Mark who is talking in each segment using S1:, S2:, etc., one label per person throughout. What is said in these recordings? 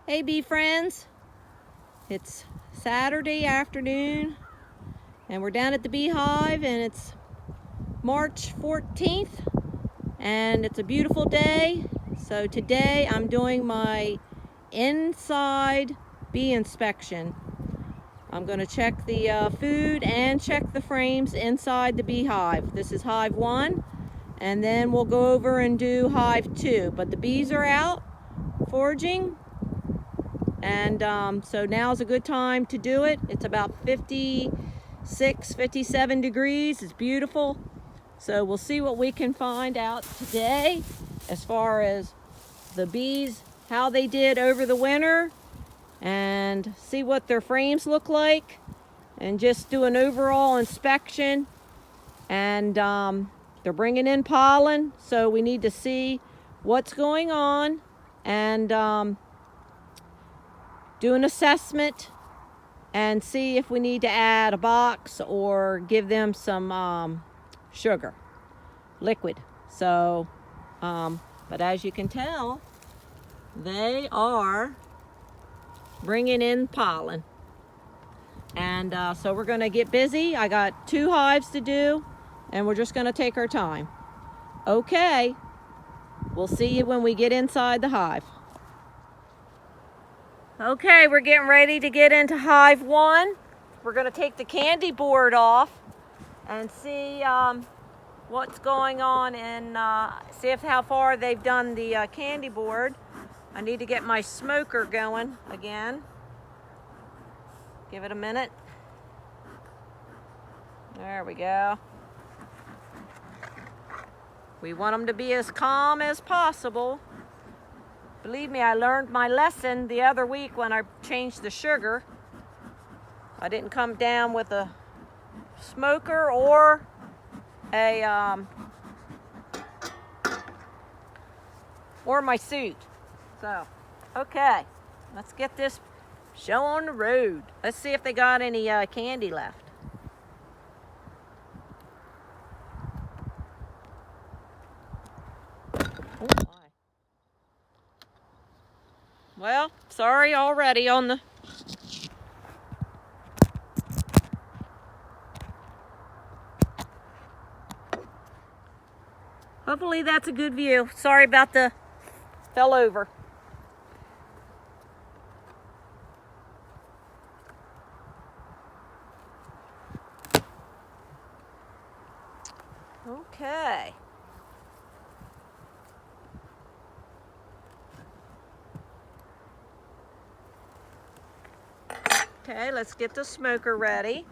S1: Hey bee friends, it's Saturday afternoon and we're down at the beehive and it's March 14th and it's a beautiful day. So today I'm doing my inside bee inspection. I'm going to check the food and check the frames inside the beehive. This is Hive 1 and then we'll go over and do Hive 2. But the bees are out foraging. And so now's a good time to do it. It's about 56, 57 degrees. It's beautiful. So we'll see what we can find out today as far as the bees, how they did over the winter, and see what their frames look like, and just do an overall inspection. And they're bringing in pollen, so we need to see what's going on and do an assessment and see if we need to add a box or give them some sugar, liquid. So, but as you can tell, they are bringing in pollen. And so we're gonna get busy. I got 2 hives to do and we're just gonna take our time. Okay, we'll see you when we get inside the hive. Okay, we're getting ready to get into Hive 1. We're going to take the candy board off and see what's going on and see how far they've done the candy board. I need to get my smoker going again. Give it a minute. There we go. We want them to be as calm as possible. Believe me, I learned my lesson the other week when I changed the sugar. I didn't come down with a smoker or my suit. So, okay, let's get this show on the road. Let's see if they got any candy left. Oh my. Well, sorry already on the... Hopefully that's a good view. Sorry about the... fell over. Okay. Okay, let's get the smoker ready.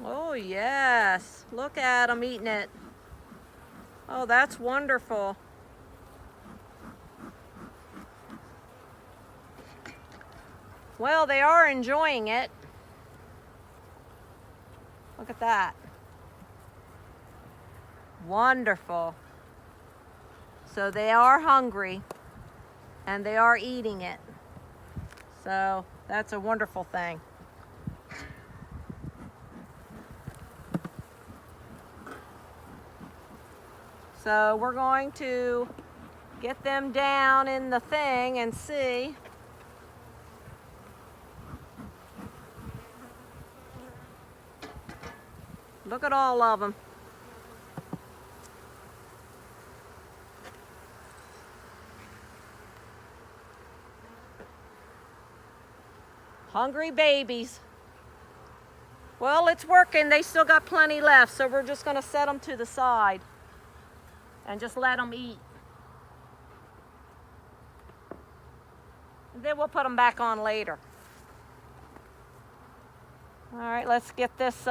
S1: Oh yes, look at them eating it. Oh, that's wonderful. Well, they are enjoying it. Look at that. Wonderful. So they are hungry and they are eating it. So that's a wonderful thing. So we're going to get them down in the thing and see. Look at all of them. Hungry babies. Well, it's working. They still got plenty left, so we're just going to set them to the side and just let them eat. And then we'll put them back on later. All right, let's get this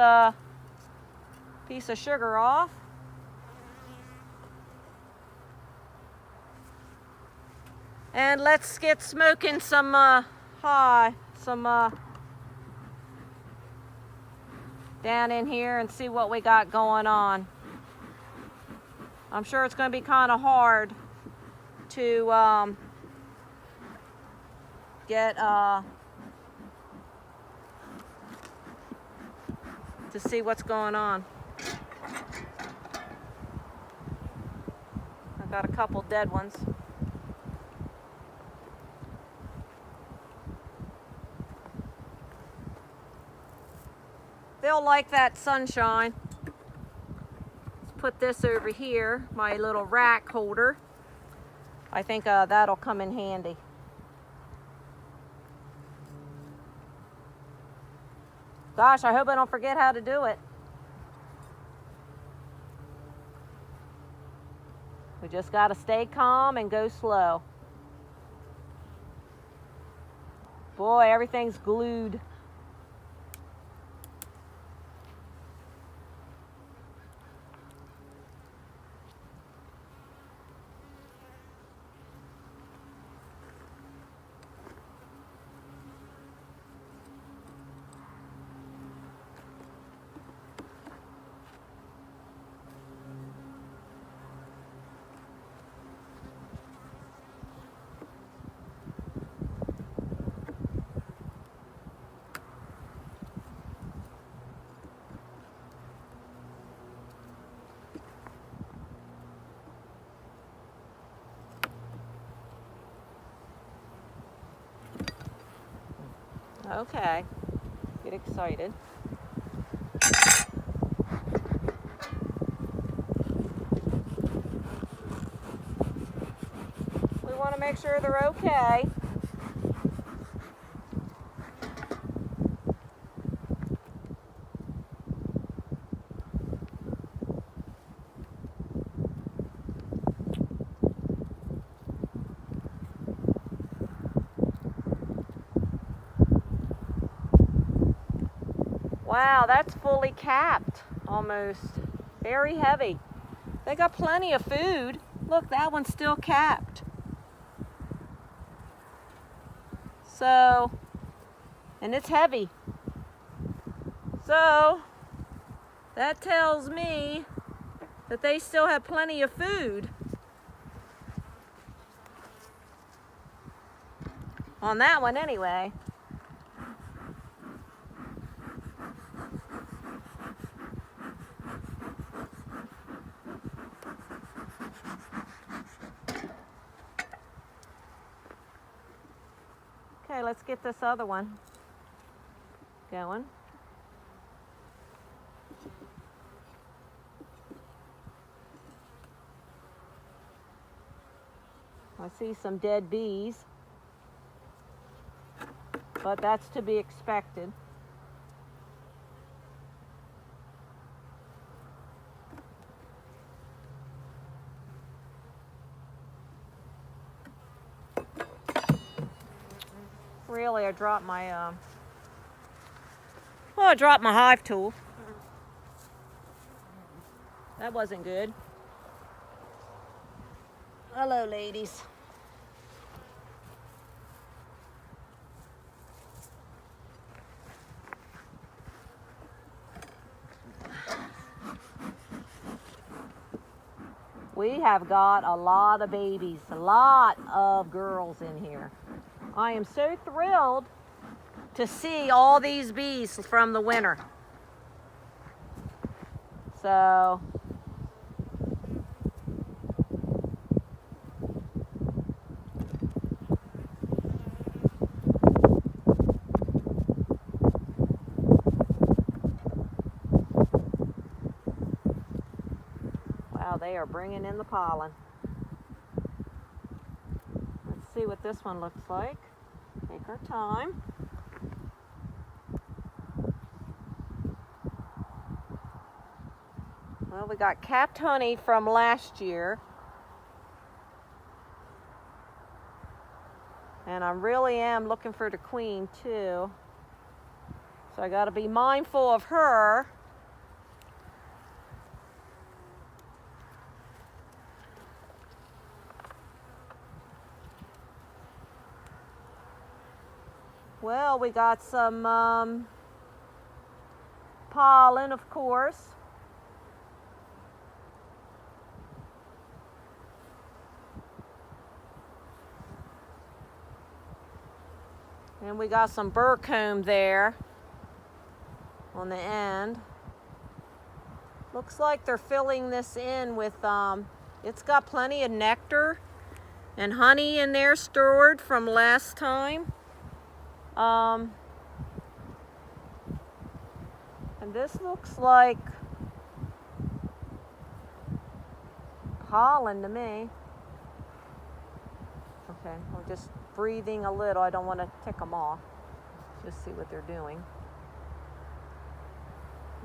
S1: piece of sugar off. And let's get smoking some down in here and see what we got going on. I'm sure it's going to be kind of hard to get to see what's going on. I've got a couple dead ones. They'll like that sunshine. Let's put this over here, my little rack holder. I think that'll come in handy. Gosh, I hope I don't forget how to do it. We just got to stay calm and go slow. Boy, everything's glued. Okay, get excited. We want to make sure they're okay. Wow, that's fully capped, almost. Very heavy. They got plenty of food. Look, that one's still capped. So, and it's heavy. So, that tells me that they still have plenty of food. On that one anyway. Okay, let's get this other one going. I see some dead bees, but that's to be expected. Really, I dropped my, I dropped my hive tool. That wasn't good. Hello, ladies. We have got a lot of babies, a lot of girls in here. I am so thrilled to see all these bees from the winter. So, wow, they are bringing in the pollen. Let's see what this one looks like. Take our time. Well, we got capped honey from last year. And I really am looking for the queen too. So I got to be mindful of her. Well, we got some pollen, of course. And we got some burr comb there on the end. Looks like they're filling this in with, it's got plenty of nectar and honey in there stored from last time. And this looks like pollen to me. Okay, I'm just breathing a little. I don't want to tick them off. Just see what they're doing.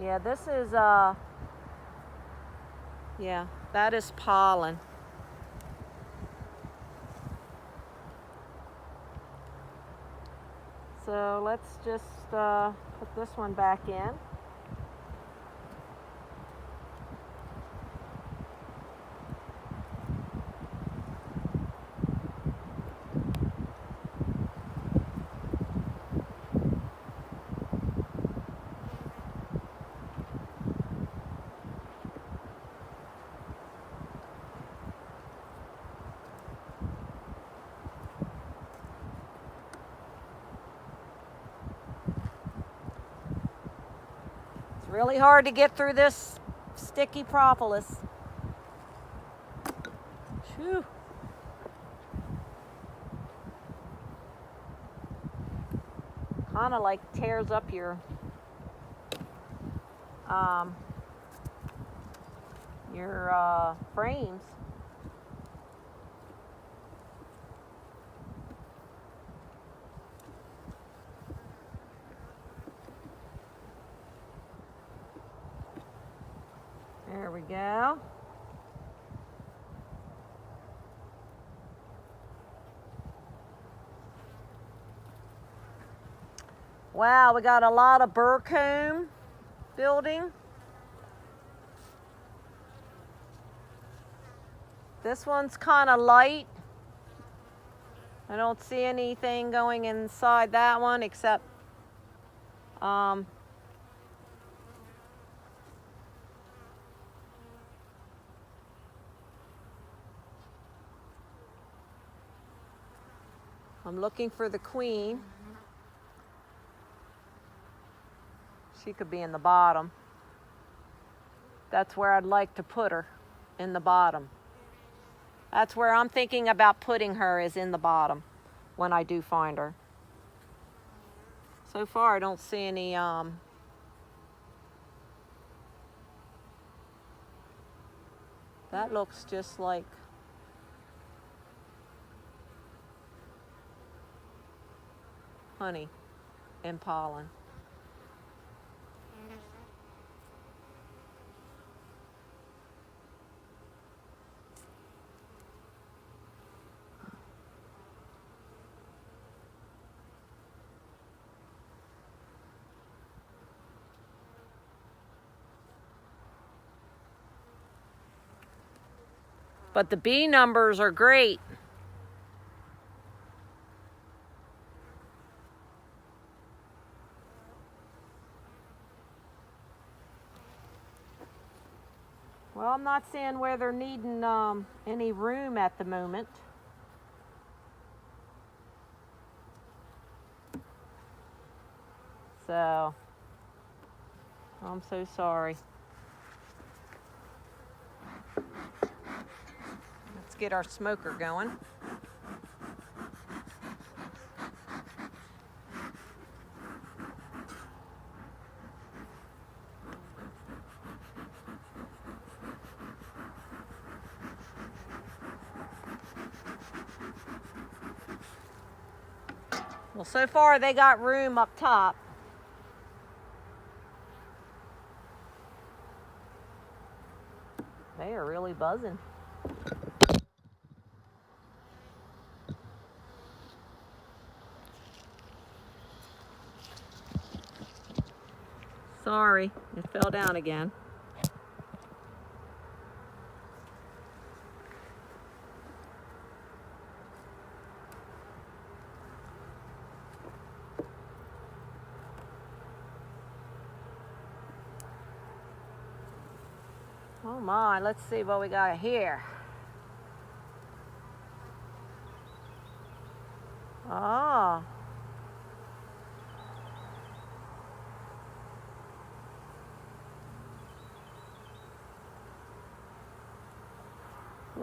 S1: Yeah, this is, yeah, that is pollen. So let's just put this one back in. Really hard to get through this sticky propolis. Phew. Kind of like tears up your frames. There we go. Wow, we got a lot of burr comb building. This one's kind of light. I don't see anything going inside that one except I'm looking for the queen. She could be in the bottom. That's where I'd like to put her, in the bottom. That's where I'm thinking about putting her, is in the bottom when I do find her. So far I don't see any that looks just like honey and pollen. But the bee numbers are great. Well, I'm not seeing where they're needing any room at the moment. So, I'm so sorry. Let's get our smoker going. Well, so far they got room up top. They are really buzzing. Sorry, it fell down again. Oh my, let's see what we got here. Oh.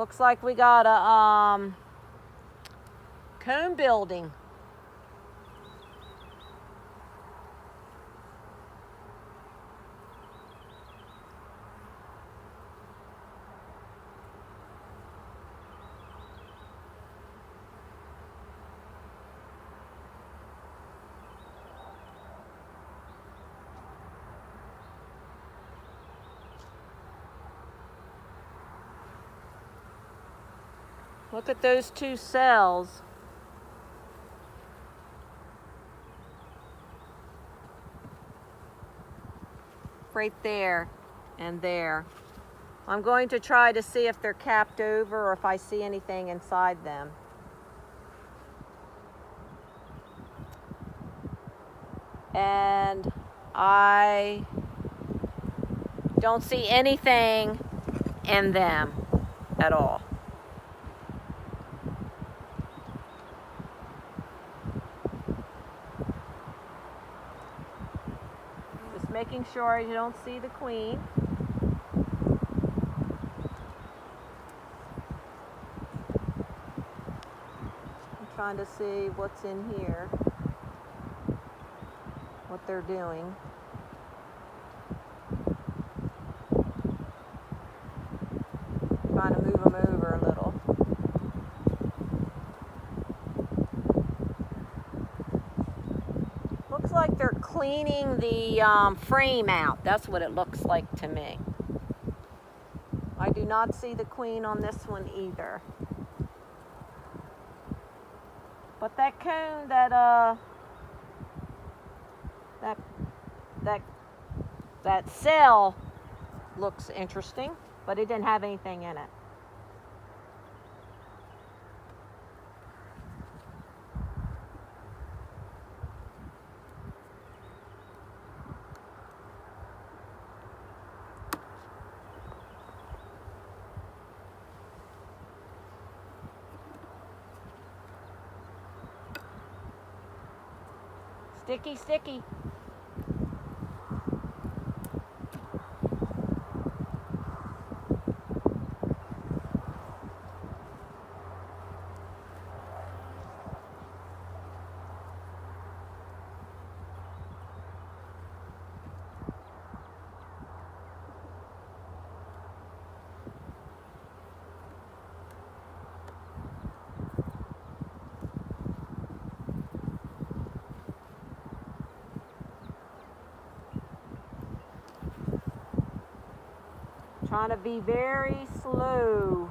S1: Looks like we got a comb building. Look at those two cells. Right there and there. I'm going to try to see if they're capped over or if I see anything inside them. And I don't see anything in them at all. Just making sure you don't see the queen. I'm trying to see what's in here, what they're doing. Trying to move them over a little. Looks like they're cleaning the frame out. That's what it looks like to me. I do not see the queen on this one either. But that cone, that cell looks interesting, but it didn't have anything in it. Sticky, sticky. Trying to be very slow.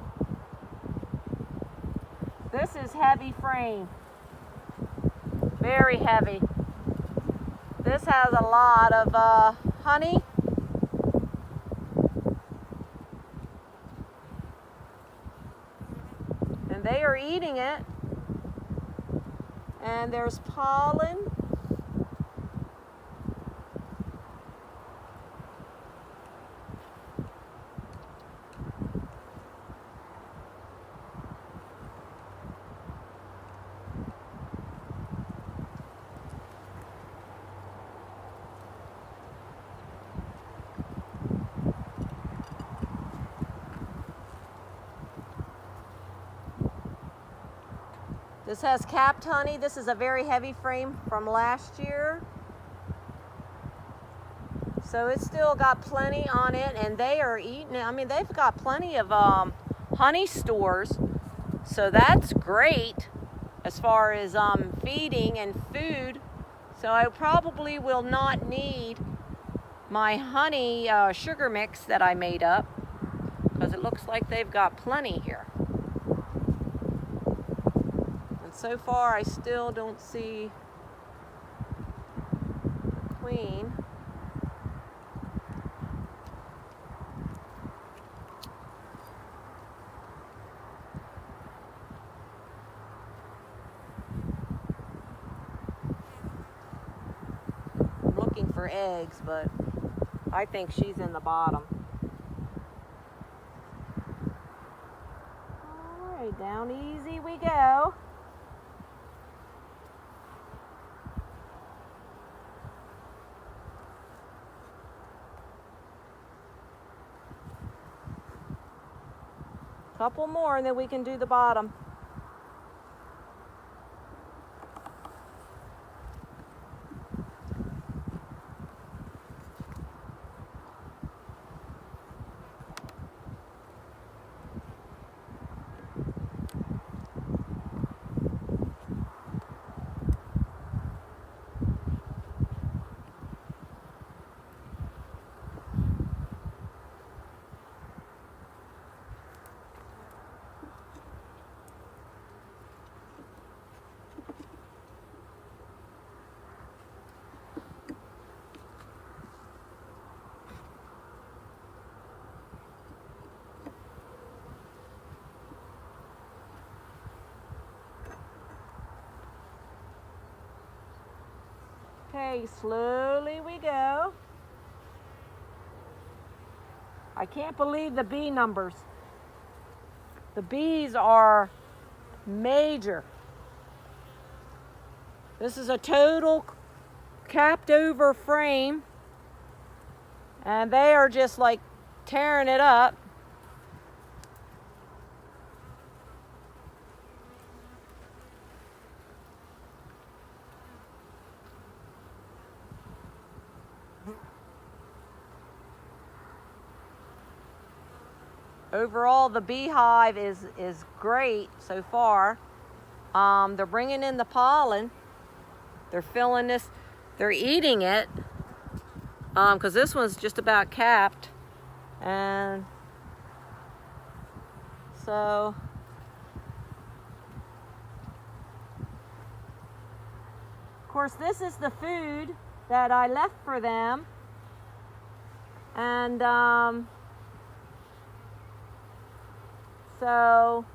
S1: This is heavy frame. Very heavy. This has a lot of honey. And they are eating it. And there's pollen. This has capped honey. This is a very heavy frame from last year. So it's still got plenty on it, and they are eating it. I mean, they've got plenty of honey stores. So that's great as far as feeding and food. So I probably will not need my honey sugar mix that I made up, because it looks like they've got plenty here. And so far I still don't see the queen. I'm looking for eggs, but I think she's in the bottom. All right, down easy we go. Couple more and then we can do the bottom. Okay, slowly we go. I can't believe the bee numbers. The bees are major. This is a total capped over frame, and they are just like tearing it up. Overall, the beehive is great so far. They're bringing in the pollen. They're filling this, they're eating it, because this one's just about capped. And so, of course, this is the food that I left for them. And so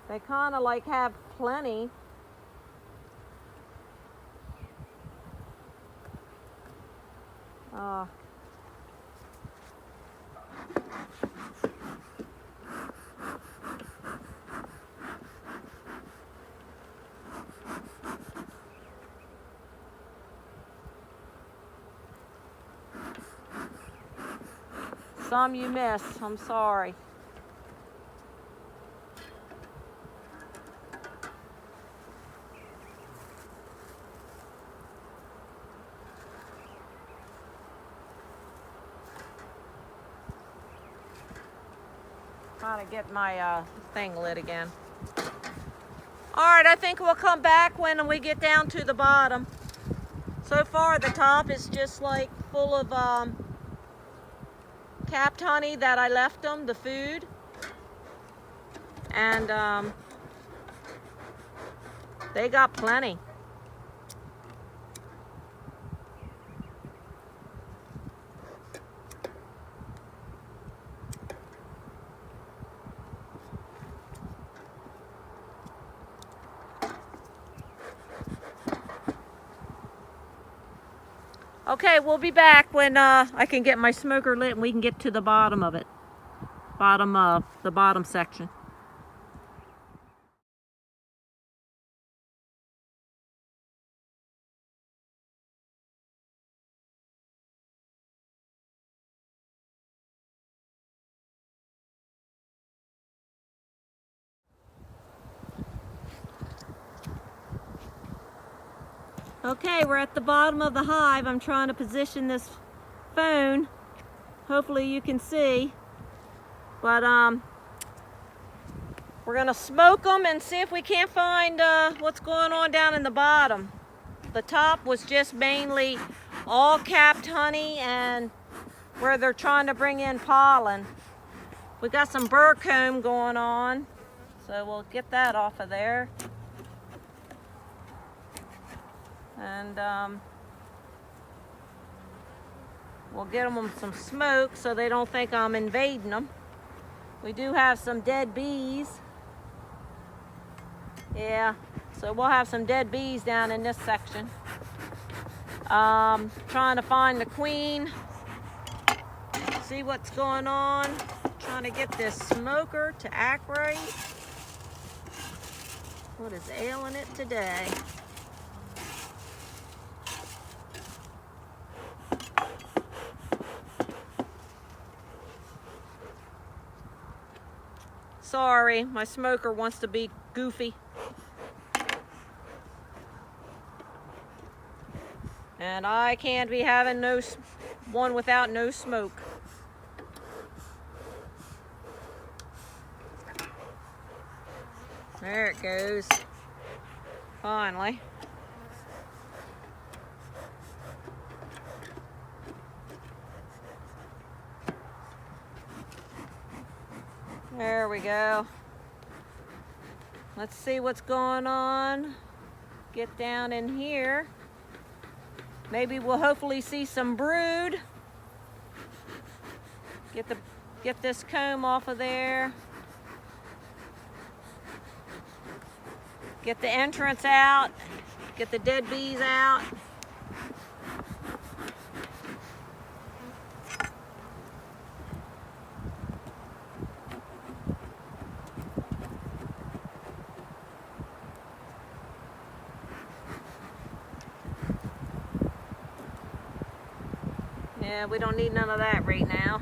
S1: they kind of like have plenty. Some you miss, I'm sorry. Trying to get my thing lit again. All right, I think we'll come back when we get down to the bottom. So far, the top is just like full of capped honey that I left them, the food. And they got plenty. Okay, we'll be back when I can get my smoker lit and we can get to the bottom of it. The bottom section. Okay, we're at the bottom of the hive. I'm trying to position this phone. Hopefully you can see. But we're gonna smoke them and see if we can't find what's going on down in the bottom. The top was just mainly all capped honey and where they're trying to bring in pollen. We got some burr comb going on, so we'll get that off of there. And we'll get them some smoke so they don't think I'm invading them. We do have some dead bees. Yeah, so we'll have some dead bees down in this section. Trying to find the queen. See what's going on. Trying to get this smoker to act right. What is ailing it today? Sorry, my smoker wants to be goofy. And I can't be having one without no smoke. There it goes. Finally. There we go. Let's see what's going on. Get down in here. Maybe we'll hopefully see some brood. Get this comb off of there. Get the entrance out. Get the dead bees out. Yeah, we don't need none of that right now.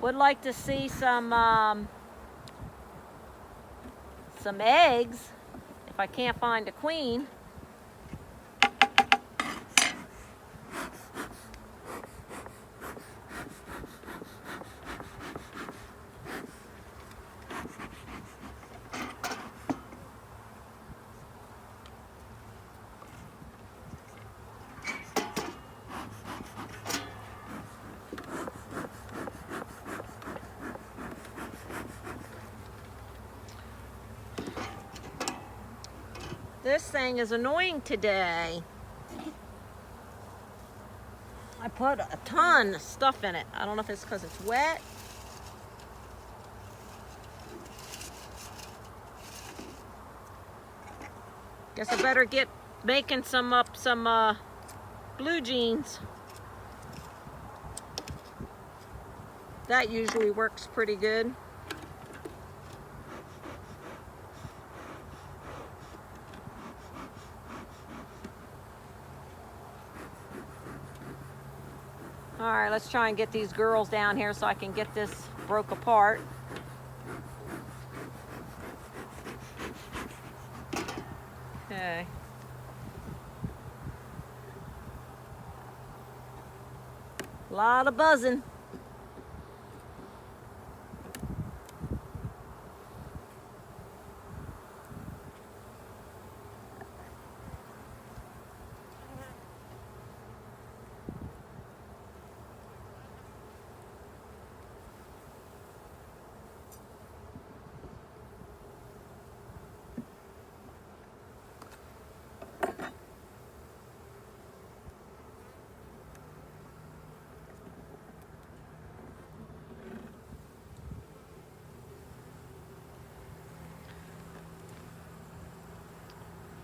S1: Would like to see some eggs if I can't find a queen. This thing is annoying today. I put a ton of stuff in it. I don't know if it's because it's wet. Guess I better get making some blue jeans. That usually works pretty good. All right, let's try and get these girls down here so I can get this broke apart. Okay. A lot of buzzing.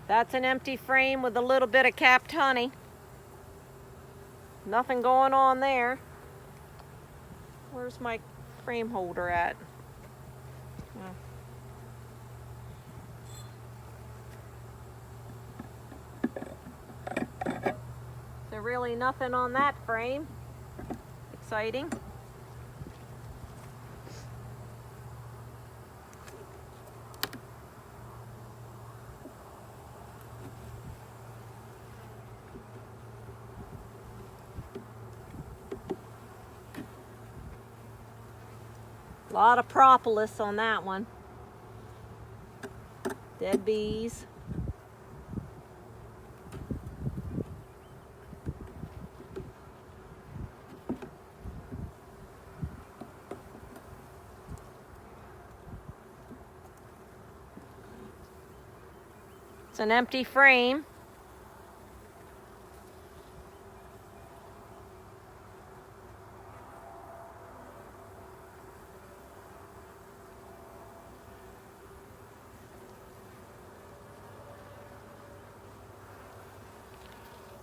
S1: That's an empty frame with a little bit of capped honey. Nothing going on there. Where's my frame holder at? There's really nothing on that frame. Exciting. A lot of propolis on that one. Dead bees. It's an empty frame.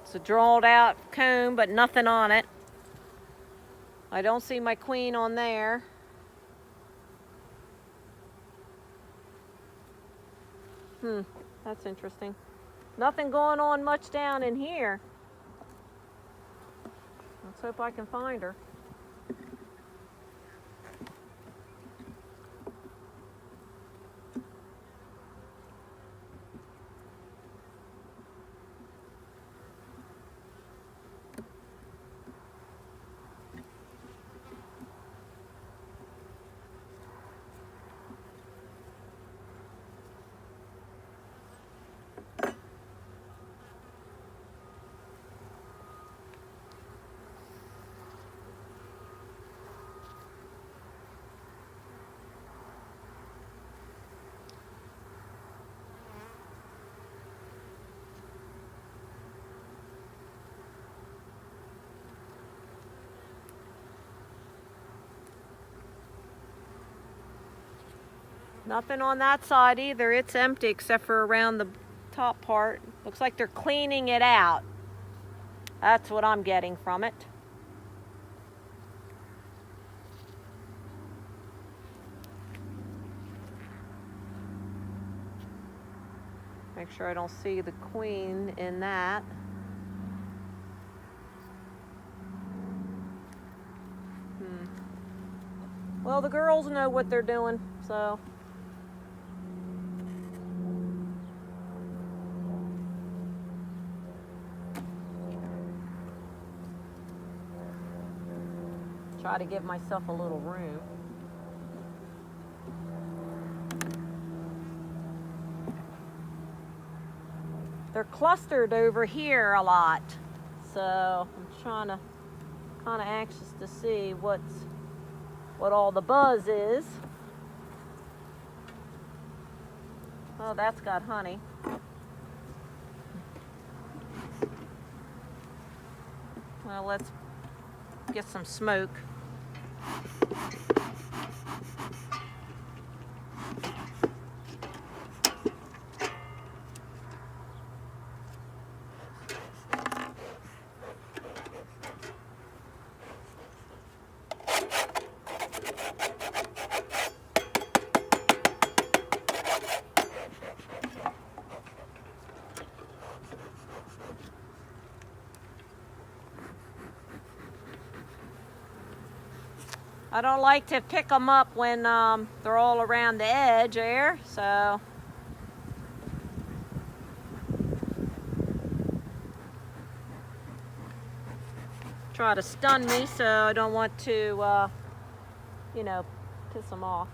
S1: It's a drawn out comb, but nothing on it. I don't see my queen on there. That's interesting. Nothing going on much down in here. Let's hope I can find her. Nothing on that side either. It's empty except for around the top part. Looks like they're cleaning it out. That's what I'm getting from it. Make sure I don't see the queen in that. Well, the girls know what they're doing, so. Try to give myself a little room. They're clustered over here a lot, so I'm kind of anxious to see what all the buzz is. Oh, that's got honey. Well, let's get some smoke. I don't like to pick them up when they're all around the edge there, so. Try to stun me, so I don't want to, you know, piss them off.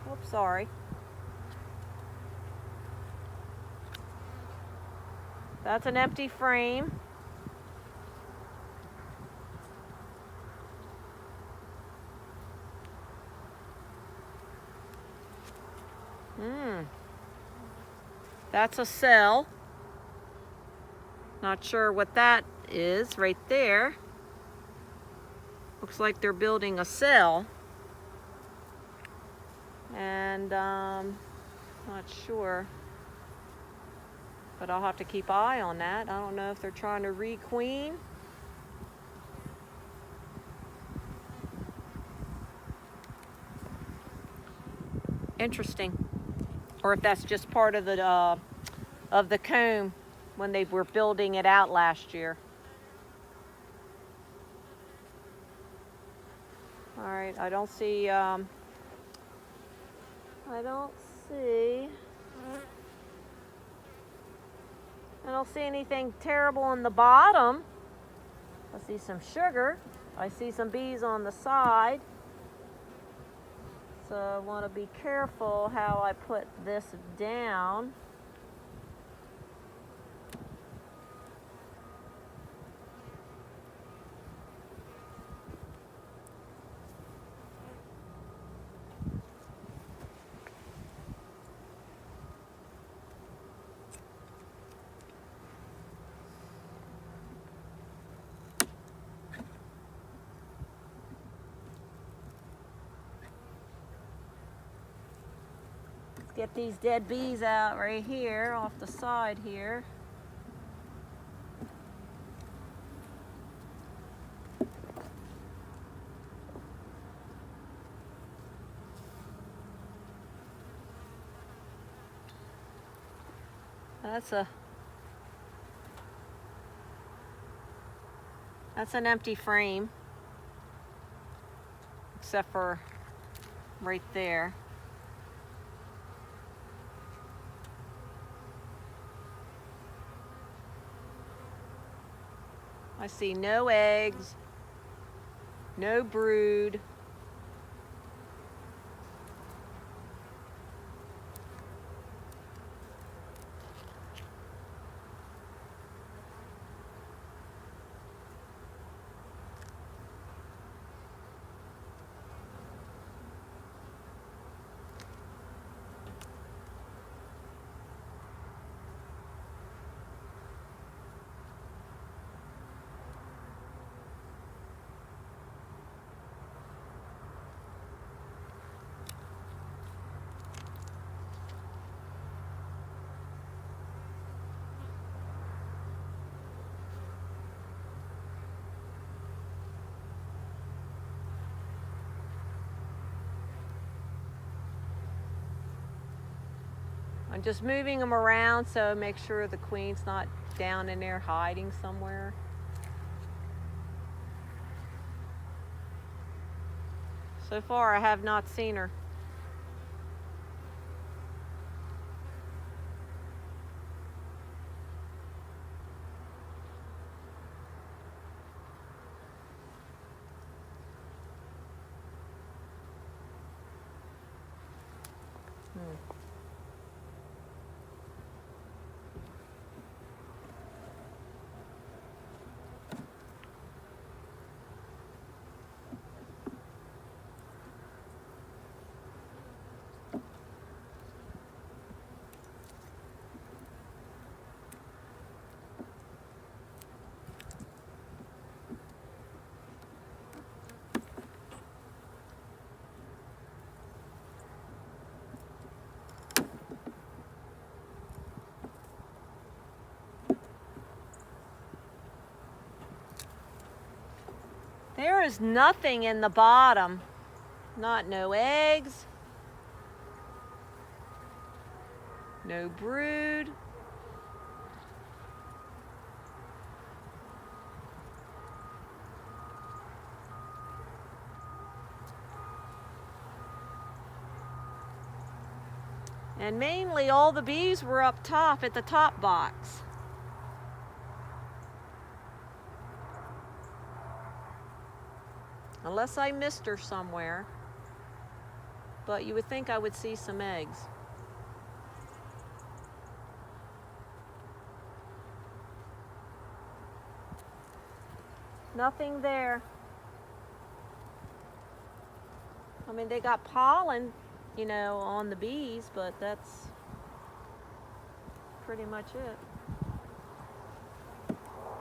S1: Whoops, sorry. That's an empty frame. That's a cell. Not sure what that is right there. Looks like they're building a cell. And not sure. But I'll have to keep an eye on that. I don't know if they're trying to requeen. Interesting. Or if that's just part of the comb when they were building it out last year. All right, I don't see anything terrible on the bottom. I see some sugar. I see some bees on the side. So I want to be careful how I put this down. Get these dead bees out right here off the side here. That's an empty frame, except for right there. I see no eggs, no brood. I'm just moving them around so make sure the queen's not down in there hiding somewhere. So far I have not seen her. There is nothing in the bottom. No eggs. No brood. And mainly all the bees were up top at the top box. Unless I missed her somewhere. But you would think I would see some eggs. Nothing there. I mean, they got pollen, you know, on the bees, but that's pretty much it.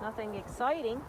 S1: Nothing exciting.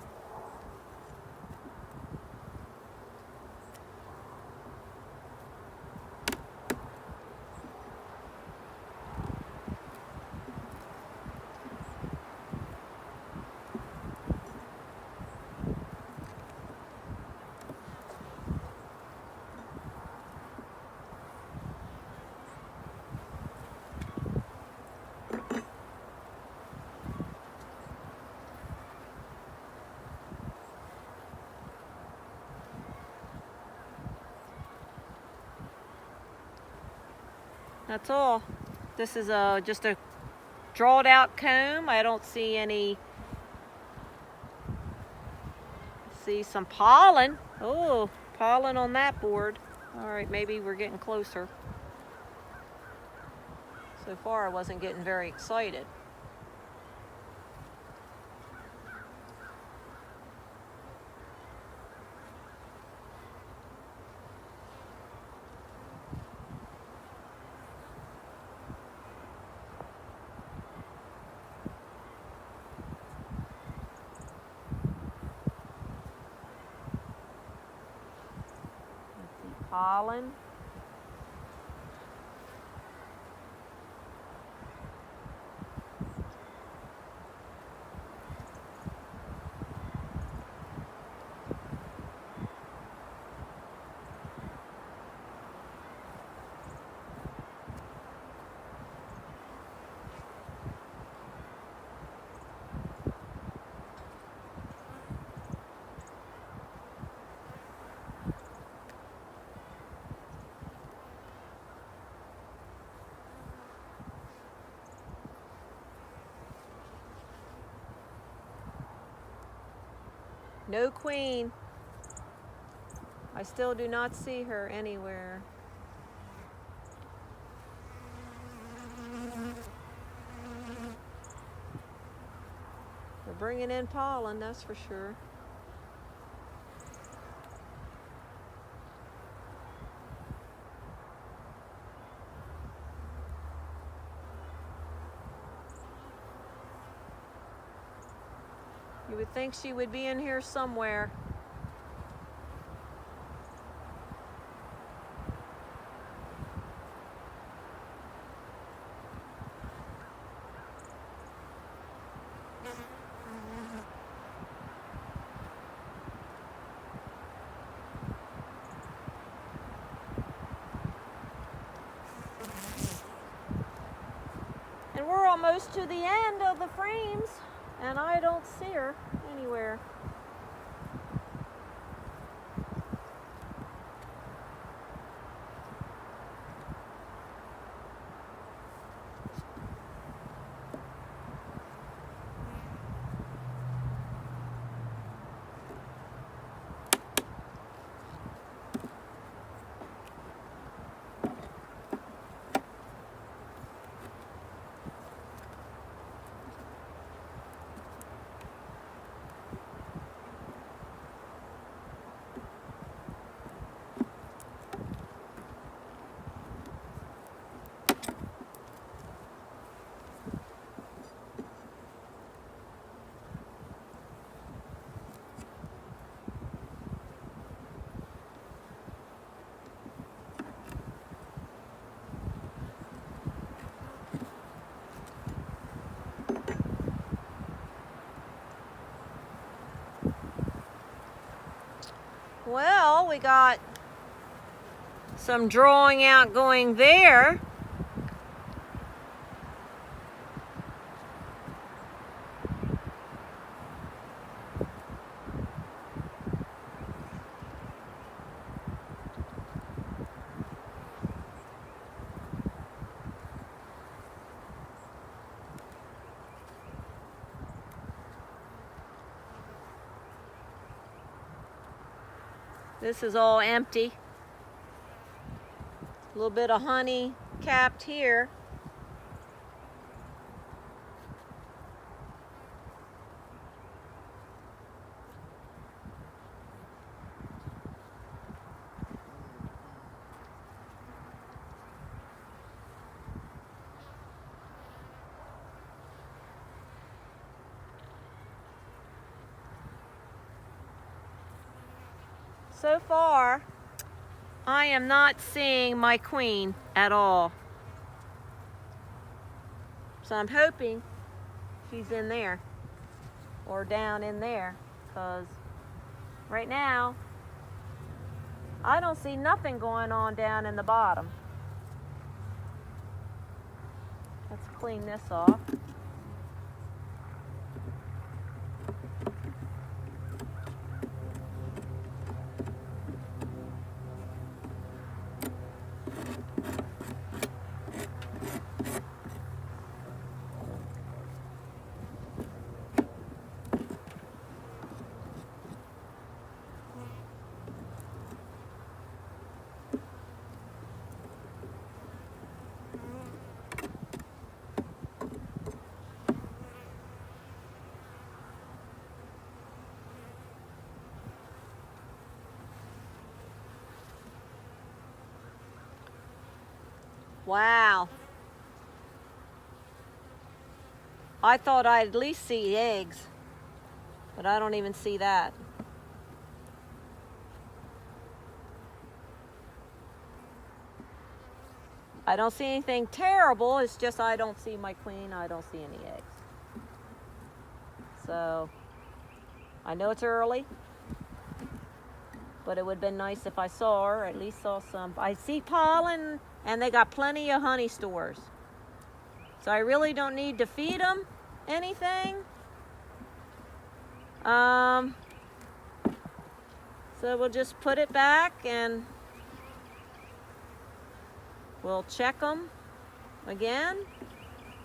S1: That's all. This is just a drawed out comb. I don't see any. See some pollen. Oh, pollen on that board. All right, maybe we're getting closer. So far I wasn't getting very excited. Pollen. No queen. I still do not see her anywhere. We're bringing in pollen, that's for sure. You would think she would be in here somewhere. And we're almost to the end of the frames, and I don't see her anywhere. Well, we got some drawing out going there. This is all empty. A little bit of honey capped here. So far, I am not seeing my queen at all. So I'm hoping she's in there or down in there, because right now I don't see nothing going on down in the bottom. Let's clean this off. Wow. I thought I'd at least see eggs, but I don't even see that. I don't see anything terrible, it's just I don't see my queen, I don't see any eggs. So, I know it's early, but it would have been nice if I saw her, at least saw some. I see pollen, and they got plenty of honey stores. So I really don't need to feed them anything. So we'll just put it back and we'll check them again.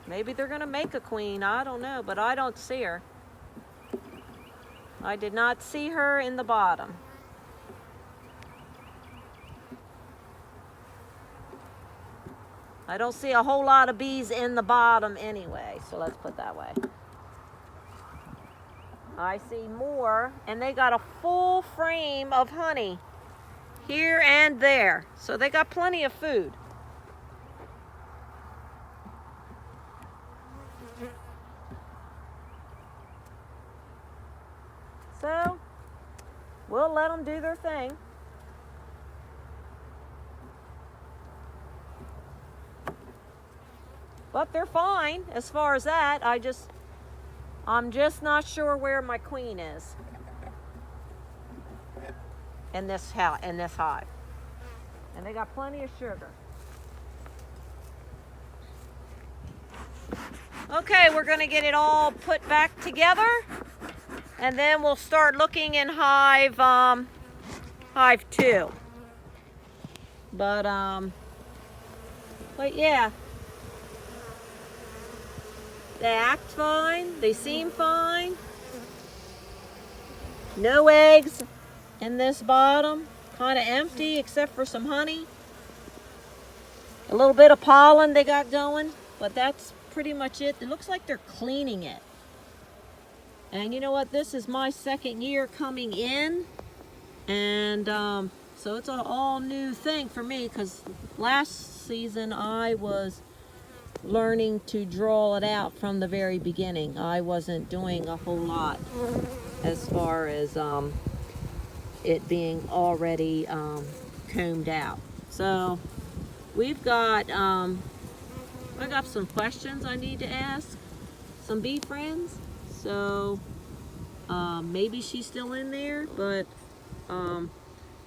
S1: Maybe they're gonna make a queen, I don't know, but I don't see her. I did not see her in the bottom. I don't see a whole lot of bees in the bottom anyway, so let's put that way. I see more, and they got a full frame of honey here and there, so they got plenty of food. So we'll let them do their thing. But they're fine as far as that. I'm just not sure where my queen is in this hive. And they got plenty of sugar. Okay, we're gonna get it all put back together, and then we'll start looking in hive 2. But yeah. They act fine, they seem fine. No eggs in this bottom, kind of empty except for some honey. A little bit of pollen they got going, but that's pretty much it. It looks like they're cleaning it. And you know what, this is my second year coming in, and so it's an all new thing for me, because last season I was learning to draw it out from the very beginning. I wasn't doing a whole lot as far as it being already combed out. So we've got I got some questions I need to ask some bee friends. So maybe she's still in there, but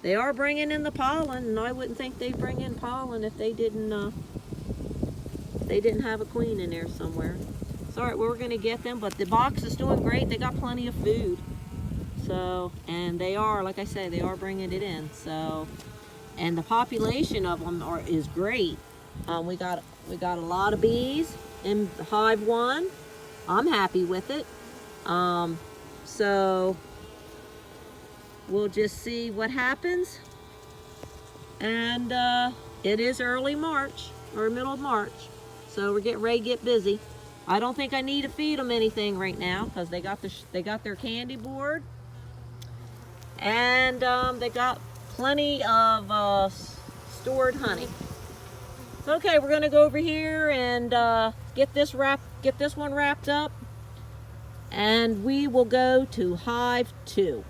S1: they are bringing in the pollen, and I wouldn't think they'd bring in pollen if they didn't have a queen in there somewhere. So, all right, we're going to get them, but the box is doing great. They got plenty of food. So, and they are, like I say, they are bringing it in. So, and the population of them is great. We got a lot of bees in hive 1. I'm happy with it. So we'll just see what happens. And it is early March, or middle of March. So we're getting ready to get busy. I don't think I need to feed them anything right now, because they got their candy board, and they got plenty of stored honey. So, okay, we're gonna go over here and get this one wrapped up, and we will go to hive 2.